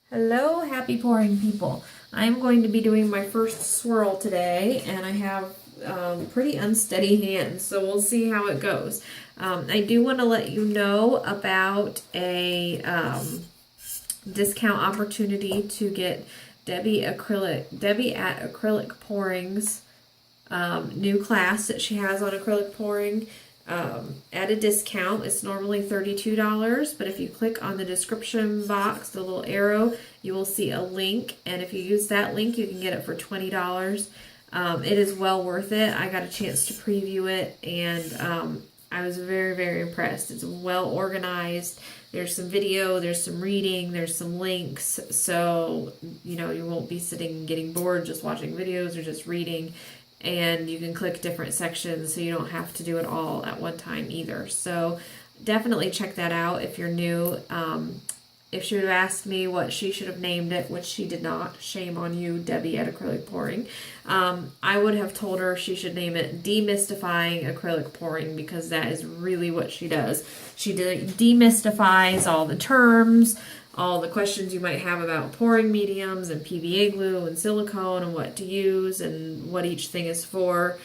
Hello, happy pouring people. I'm going to be doing my first swirl today, and I have pretty unsteady hands, so we'll see how it goes. I do want to let you know about a discount opportunity to get Deby at Acrylic Pouring's new class that she has on acrylic pouring at a discount. It's normally $32, but if you click on the description box, the little arrow, you will see a link, and if you use that link, you can get it for $20. It is well worth it. I got a chance to preview it, and I was very, very impressed. It's well organized. There's some video, there's some reading, there's some links, so you won't be sitting and getting bored just watching videos or just reading. And you can click different sections, so you don't have to do it all at one time either. So definitely check that out if you're new. If she would have asked me what she should have named it, which she did not, shame on you, Deby at Acrylic Pouring, I would have told her she should name it Demystifying Acrylic Pouring, because that is really what she does. She demystifies all the terms, all the questions you might have about pouring mediums and PVA glue and silicone and what to use and what each thing is for.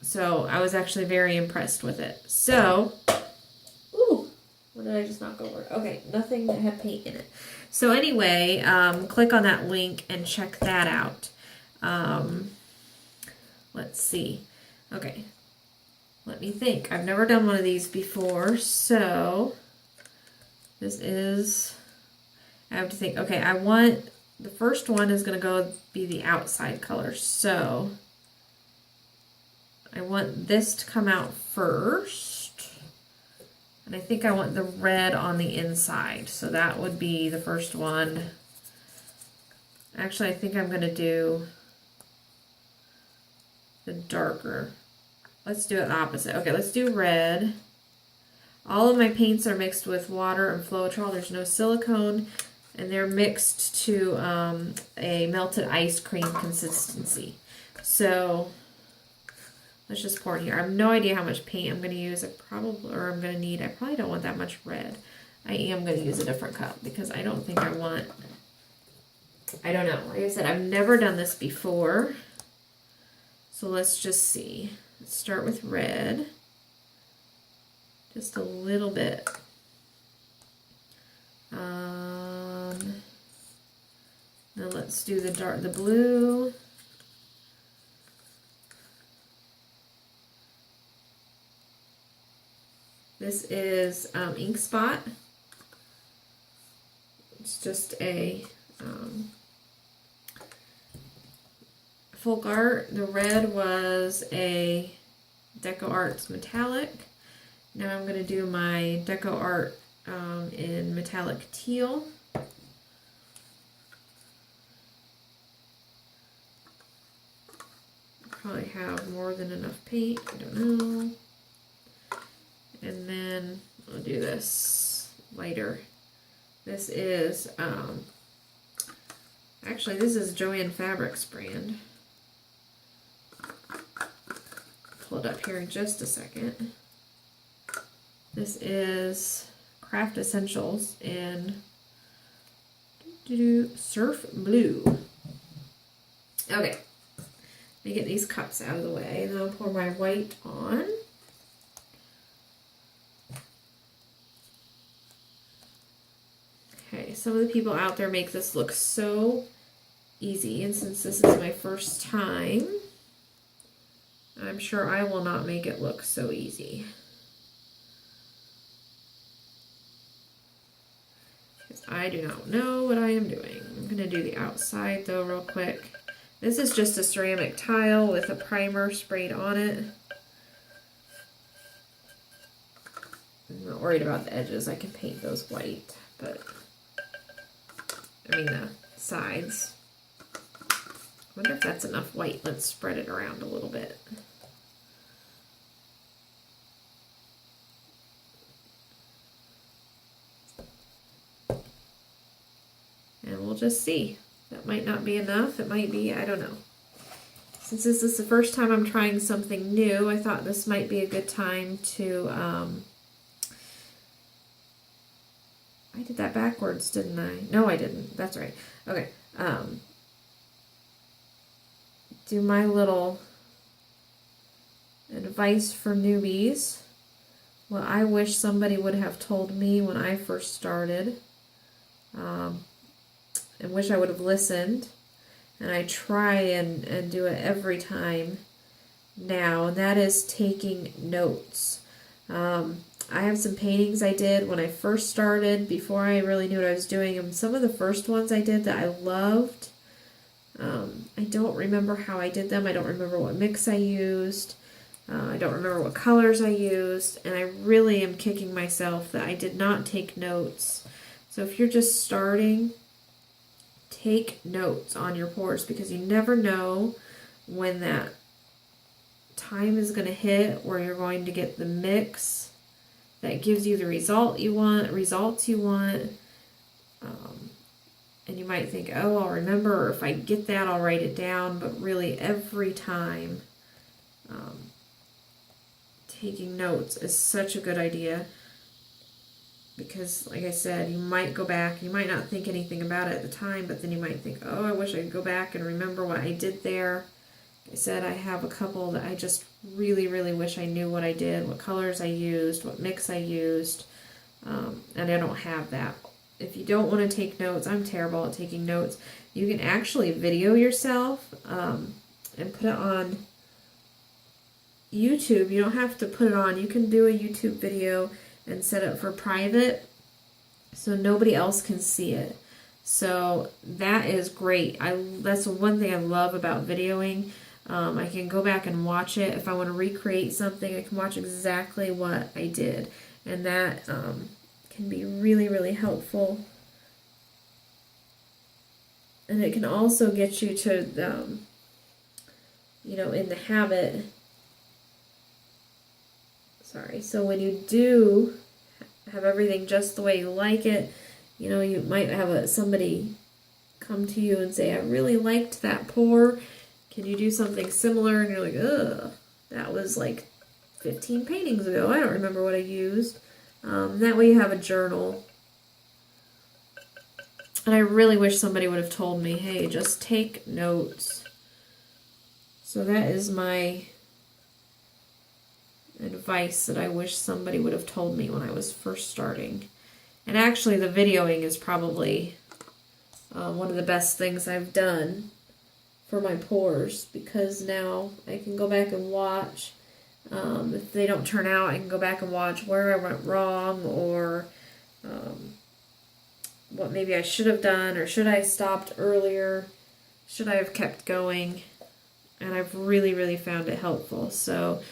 So I was actually very impressed with it. So, ooh, what did I just knock over? Okay, nothing that had paint in it. So anyway, click on that link and check that out. Let's see. Okay, let me think. I've never done one of these before, so this is, I have to think, okay, the first one is going to go be the outside color, so I want this to come out first, and I think I want the red on the inside, so that would be the first one. Actually, I think I'm going to do the darker. Let's do it opposite. Okay, let's do red. All of my paints are mixed with water and Floetrol. There's no silicone, and they're mixed to a melted ice cream consistency. So let's just pour it here. I have no idea how much paint I'm going to use. I probably don't want that much red. I am going to use a different cup because I don't think I don't know. Like I said, I've never done this before. So let's just see. Let's start with red. Just a little bit. Now let's do the blue. This is Ink Spot. It's just a folk art. The red was a Deco Arts Metallic. Now I'm going to do my Deco Art in metallic teal. Probably have more than enough paint, I don't know. And then I'll do this lighter. This is, actually this is Joanne Fabrics brand. Pull it up here in just a second. This is Craft Essentials in Surf Blue. Okay, let me get these cups out of the way, and then I'll pour my white on. Okay, some of the people out there make this look so easy, and since this is my first time, I'm sure I will not make it look so easy. I do not know what I am doing. I'm going to do the outside though real quick. This is just a ceramic tile with a primer sprayed on it. I'm not worried about the edges. I can paint those white, but I mean the sides. I wonder if that's enough white. Let's spread it around a little bit. And we'll just see. That might not be enough. It might be, I don't know. Since this is the first time I'm trying something new, I thought this might be a good time to, I did that backwards, didn't I? No, I didn't. That's right. Okay. Do my little advice for newbies. Well, I wish somebody would have told me when I first started. And wish I would have listened. And I try and do it every time now, and that is taking notes. I have some paintings I did when I first started, before I really knew what I was doing, and some of the first ones I did that I loved. I don't remember how I did them. I don't remember what mix I used. I don't remember what colors I used, and I really am kicking myself that I did not take notes. So if you're just starting, take notes on your pours, because you never know when that time is going to hit where you're going to get the mix that gives you the results you want. And you might think, oh, I'll remember, or if I get that, I'll write it down. But really, every time, taking notes is such a good idea. Because, like I said, you might go back, you might not think anything about it at the time, but then you might think, oh, I wish I could go back and remember what I did there. Like I said, I have a couple that I just really, really wish I knew what I did, what colors I used, what mix I used, and I don't have that. If you don't want to take notes, I'm terrible at taking notes. You can actually video yourself and put it on YouTube. You don't have to put it on. You can do a YouTube video and set it for private so nobody else can see it. So that is great. That's one thing I love about videoing. I can go back and watch it. If I want to recreate something, I can watch exactly what I did. And that can be really, really helpful. And it can also get you to, in the habit. Sorry. So when you do have everything just the way you like it, you might have somebody come to you and say, I really liked that pour. Can you do something similar? And you're like, ugh, that was like 15 paintings ago. I don't remember what I used. That way you have a journal. And I really wish somebody would have told me, hey, just take notes. So that is my advice that I wish somebody would have told me when I was first starting. And actually the videoing is probably one of the best things I've done for my pours, because now I can go back and watch. If they don't turn out, I can go back and watch where I went wrong, or what maybe I should have done, or should I have stopped earlier, should I have kept going. And I've really, really found it helpful. So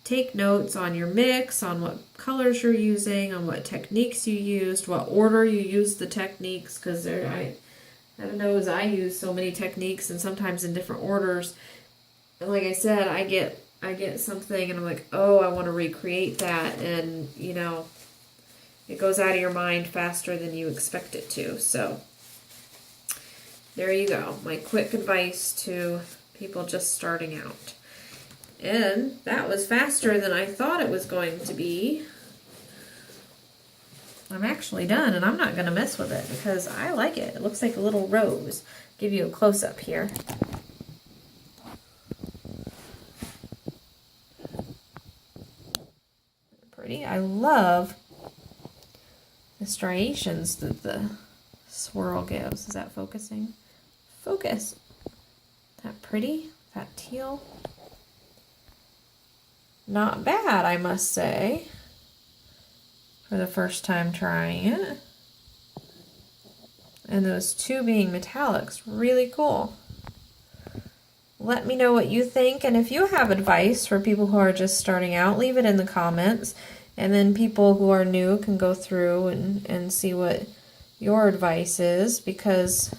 take notes on your mix, on what colors you're using, on what techniques you used, what order you used the techniques, because heaven knows I use so many techniques and sometimes in different orders. And like I said, I get something and I'm like, oh, I want to recreate that, and it goes out of your mind faster than you expect it to. So there you go, my quick advice to people just starting out. And that was faster than I thought it was going to be. I'm actually done, and I'm not going to mess with it because I like it. It looks like a little rose. Give you a close-up here. Pretty. I love the striations that the swirl gives. Is that focusing? Focus. Isn't that pretty? That teal? Not bad, I must say, for the first time trying it. And those two being metallics, really cool. Let me know what you think, and if you have advice for people who are just starting out, leave it in the comments, and then people who are new can go through and see what your advice is, because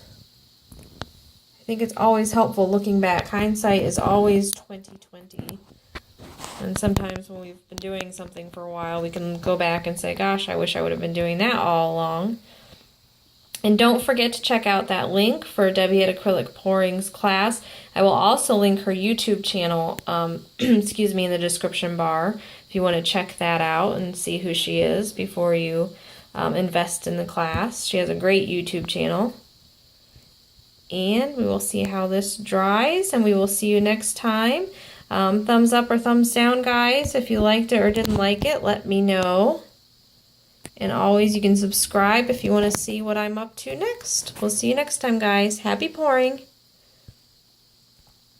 I think it's always helpful looking back. Hindsight is always 20/20. And sometimes when we've been doing something for a while, we can go back and say, gosh, I wish I would have been doing that all along. And don't forget to check out that link for Deby at Acrylic Pourings class. I will also link her YouTube channel, excuse me, in the description bar if you want to check that out and see who she is before you invest in the class. She has a great YouTube channel. And we will see how this dries, and we will see you next time. Thumbs up or thumbs down, guys. If you liked it or didn't like it, let me know. And always, you can subscribe if you want to see what I'm up to next. We'll see you next time, guys. Happy pouring!